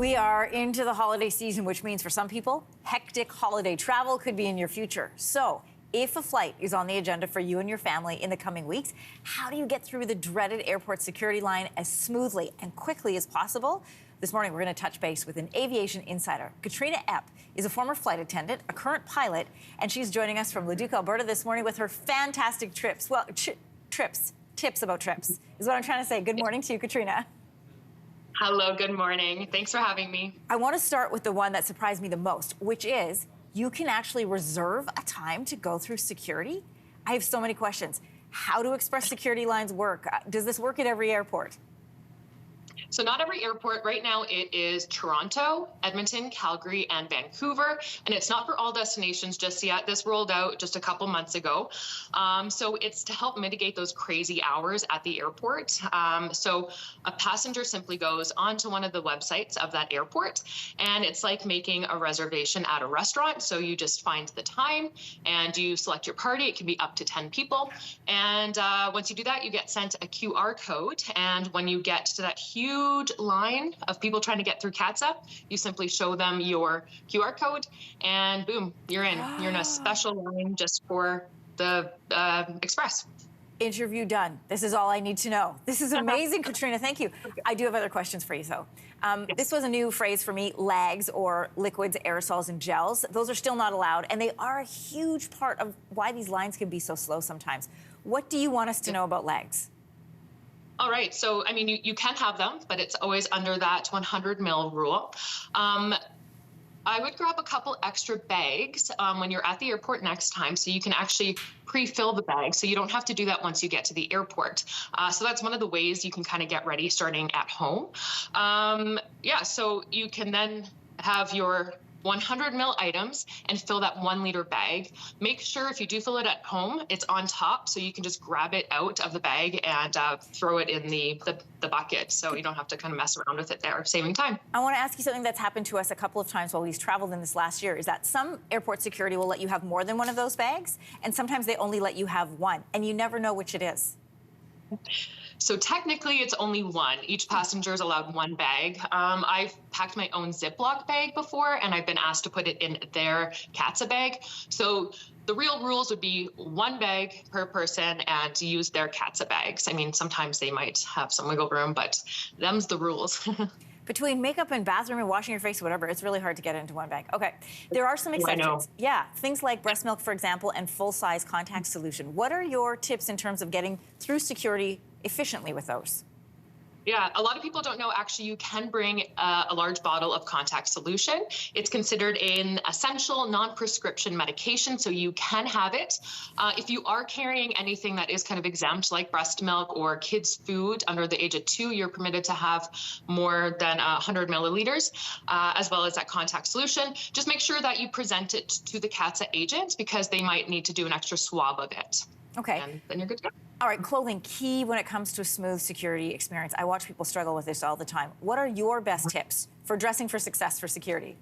We are into the holiday season, which means for some people, hectic holiday travel could be in your future. So if a flight is on the agenda for you and your family in the coming weeks, how do you get through the dreaded airport security line as smoothly and quickly as possible? This morning, we're going to touch base with an aviation insider. Katrina Epp is a former flight attendant, a current pilot, and she's joining us from Leduc, Alberta this morning with her fantastic tips about trips is what I'm trying to say. Good morning to you, Katrina. Hello, good morning. Thanks for having me. I want to start with the one that surprised me the most, which is you can actually reserve a time to go through security. I have so many questions. How do express security lines work? Does this work at every airport? So not every airport. Right now it is Toronto, Edmonton, Calgary, and Vancouver. And it's not for all destinations just yet. This rolled out just a couple months ago. So it's to help mitigate those crazy hours at the airport. So a passenger simply goes onto one of the websites of that airport, and it's like making a reservation at a restaurant. So you just find the time and you select your party. It can be up to 10 people. And once you do that, you get sent a QR code. And when you get to that huge line of people trying to get through CATSA, you simply show them your QR code and boom, you're in. You're in a special line just for the Express. Interview done. This is all I need to know. This is amazing, Katrina. Thank you. I do have other questions for you, though. Yes. This was a new phrase for me, lags or liquids, aerosols, and gels. Those are still not allowed, and they are a huge part of why these lines can be so slow sometimes. What do you want us to know about lags? All right. So, I mean, you can have them, but it's always under that 100 ml rule. I would grab a couple extra bags when you're at the airport next time, so you can actually pre-fill the bag, so you don't have to do that once you get to the airport. So that's one of the ways you can kind of get ready starting at home. Yeah, so you can then have your 100 ml items and fill that 1 liter bag. Make sure if you do fill it at home, it's on top, so you can just grab it out of the bag and throw it in the bucket, so you don't have to kind of mess around with it there, saving time. I want to ask you something that's happened to us a couple of times while we've traveled in this last year, is that some airport security will let you have more than one of those bags, and sometimes they only let you have one, and you never know which it is. So technically it's only one. Each passenger is allowed one bag. I've packed my own Ziploc bag before, and I've been asked to put it in their CATSA bag. So the real rules would be one bag per person and to use their CATSA bags. I mean, sometimes they might have some wiggle room, but them's the rules. Between makeup and bathroom and washing your face, whatever, it's really hard to get into one bag. Okay, there are some exceptions. Yeah, things like breast milk, for example, and full-size contact solution. What are your tips in terms of getting through security efficiently with those? Yeah, a lot of people don't know, actually, you can bring a large bottle of contact solution. It's considered an essential non-prescription medication, so you can have it. If you are carrying anything that is kind of exempt, like breast milk or kids' food under the age of 2, you're permitted to have more than 100 milliliters, as well as that contact solution. Just make sure that you present it to the CATSA agent, because they might need to do an extra swab of it. Okay. And then you're good to go. All right, clothing, key when it comes to a smooth security experience. I watch people struggle with this all the time. What are your best tips for dressing for success for security?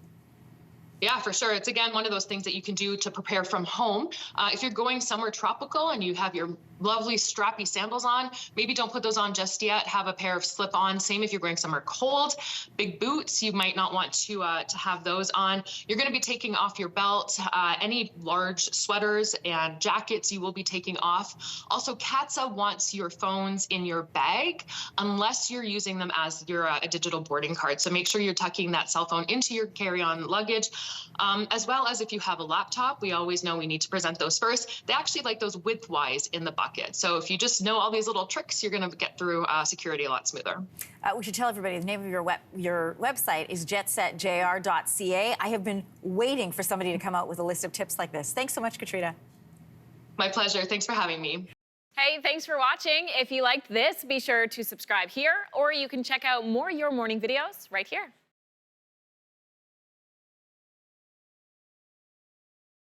Yeah, for sure. It's, again, one of those things that you can do to prepare from home. If you're going somewhere tropical and you have your lovely strappy sandals on, maybe don't put those on just yet. Have a pair of slip-ons. Same if you're going somewhere cold. Big boots, you might not want to have those on. You're going to be taking off your belt. Any large sweaters and jackets you will be taking off. Also, CATSA wants your phones in your bag unless you're using them as your a digital boarding card. So make sure you're tucking that cell phone into your carry-on luggage. As well as if you have a laptop, we always know we need to present those first. They actually like those width-wise in the bucket. So if you just know all these little tricks, you're going to get through security a lot smoother. We should tell everybody the name of your website is jetsetjr.ca. I have been waiting for somebody to come out with a list of tips like this. Thanks so much, Katrina. My pleasure. Thanks for having me. Hey, thanks for watching. If you liked this, be sure to subscribe here, or you can check out more Your Morning videos right here.